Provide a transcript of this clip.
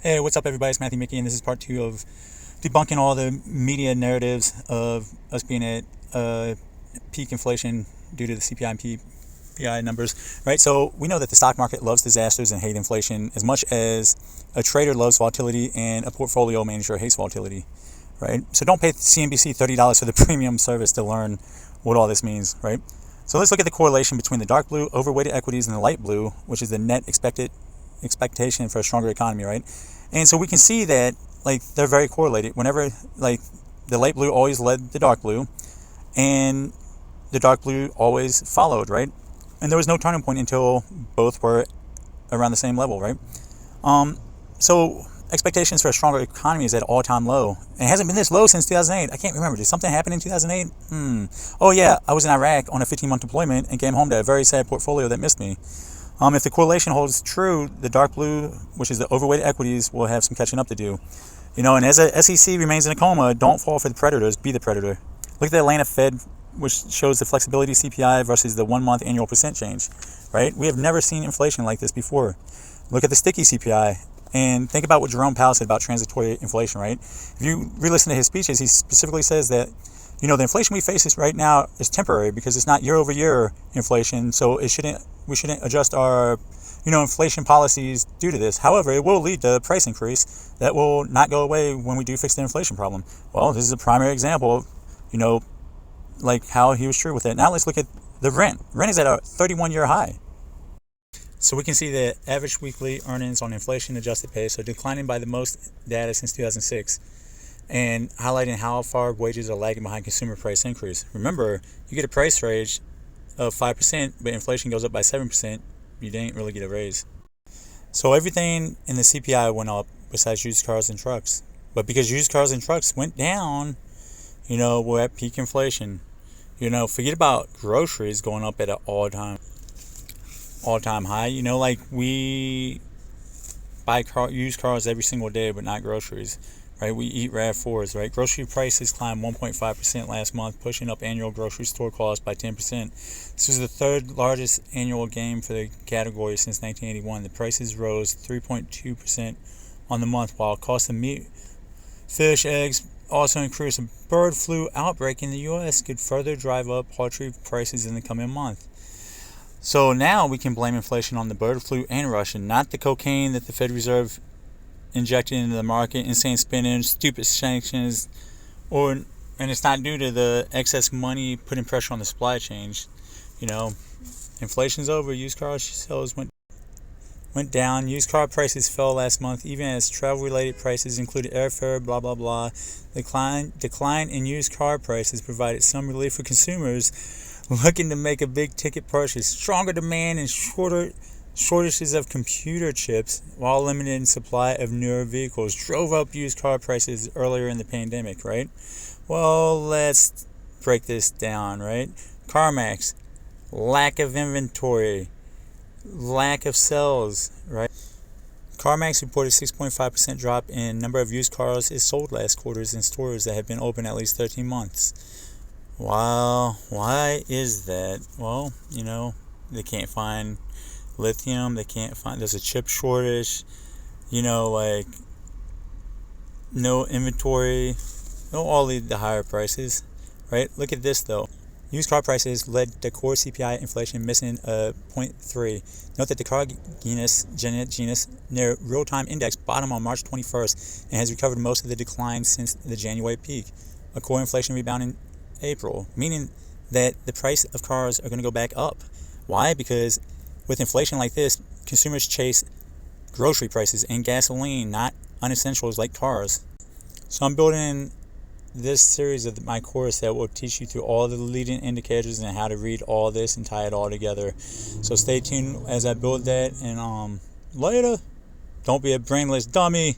Hey, what's up, everybody? It's Matthew Mickey, and this is part two of debunking all the media narratives of us being at peak inflation due to the CPI and PPI numbers, right? So we know that the stock market loves disasters and hate inflation as much as a trader loves volatility and a portfolio manager hates volatility, right? So don't pay CNBC $30 for the premium service to learn what all this means, right? So let's look at the correlation between the dark blue overweighted equities and the light blue, which is the net expectation for a stronger economy, right? And so we can see that they're very correlated. Whenever the light blue always led the dark blue, and the dark blue always followed, right? And there was no turning point until both were around the same level, right? So expectations for a stronger economy is at all-time low. And it hasn't been this low since 2008. I can't remember. Did something happen in 2008? Oh yeah, I was in Iraq on a 15-month deployment and came home to a very sad portfolio that missed me. If the correlation holds true, the dark blue, which is the overweight equities, will have some catching up to do. And as the SEC remains in a coma, don't fall for the predators, be the predator. Look at the Atlanta Fed, which shows the flexibility CPI versus the 1 month annual percent change, right? We have never seen inflation like this before. Look at the sticky CPI and think about what Jerome Powell said about transitory inflation, right? If you re-listen to his speeches, he specifically says that the inflation we face right now is temporary because it's not year-over-year inflation, so we shouldn't adjust our inflation policies due to this. However, it will lead to a price increase that will not go away when we do fix the inflation problem. Well, this is a primary example of how he was true with it. Now let's look at the rent. Rent is at a 31-year high. So we can see the average weekly earnings on inflation adjusted pay, so declining by the most data since 2006. And highlighting how far wages are lagging behind consumer price increase. Remember, you get a price raise of 5%, but inflation goes up by 7%, you didn't really get a raise. So everything in the CPI went up besides used cars and trucks. But because used cars and trucks went down, we're at peak inflation. Forget about groceries going up at an all-time high. We buy used cars every single day, but not groceries. Right, we eat RAV4s, right? Grocery prices climbed 1.5% last month, pushing up annual grocery store costs by 10%. This was the third largest annual gain for the category since 1981. The prices rose 3.2% on the month, while cost of meat, fish, eggs also increased. A bird flu outbreak in the U.S. could further drive up poultry prices in the coming month. So now we can blame inflation on the bird flu and Russia, not the cocaine that the Fed Reserve injected into the market, insane spending, stupid sanctions, and it's not due to the excess money putting pressure on the supply chain. Inflation's over. Used car sales went down. Used car prices fell last month, even as travel-related prices, including airfare, blah blah blah. Decline in used car prices provided some relief for consumers looking to make a big ticket purchase. Stronger demand and shortages of computer chips, while limited supply of newer vehicles, drove up used car prices earlier in the pandemic, right? Well, let's break this down, right? CarMax, lack of inventory, lack of sales, right? CarMax reported 6.5% drop in number of used cars it sold last quarter in stores that have been open at least 13 months. Wow, why is that? Well, they can't find lithium, there's a chip shortage, no inventory, all the higher prices, right? Look at this though. Used car prices led to core CPI inflation missing 0.3. Note that the car genus near real-time index bottomed on March 21st and has recovered most of the decline since the January peak. A core inflation rebound in April, meaning that the price of cars are going to go back up. Why? Because with inflation like this, consumers chase grocery prices and gasoline, not unessentials like cars. So I'm building this series of my course that will teach you through all the leading indicators and how to read all this and tie it all together. So stay tuned as I build that, and later, don't be a brainless dummy.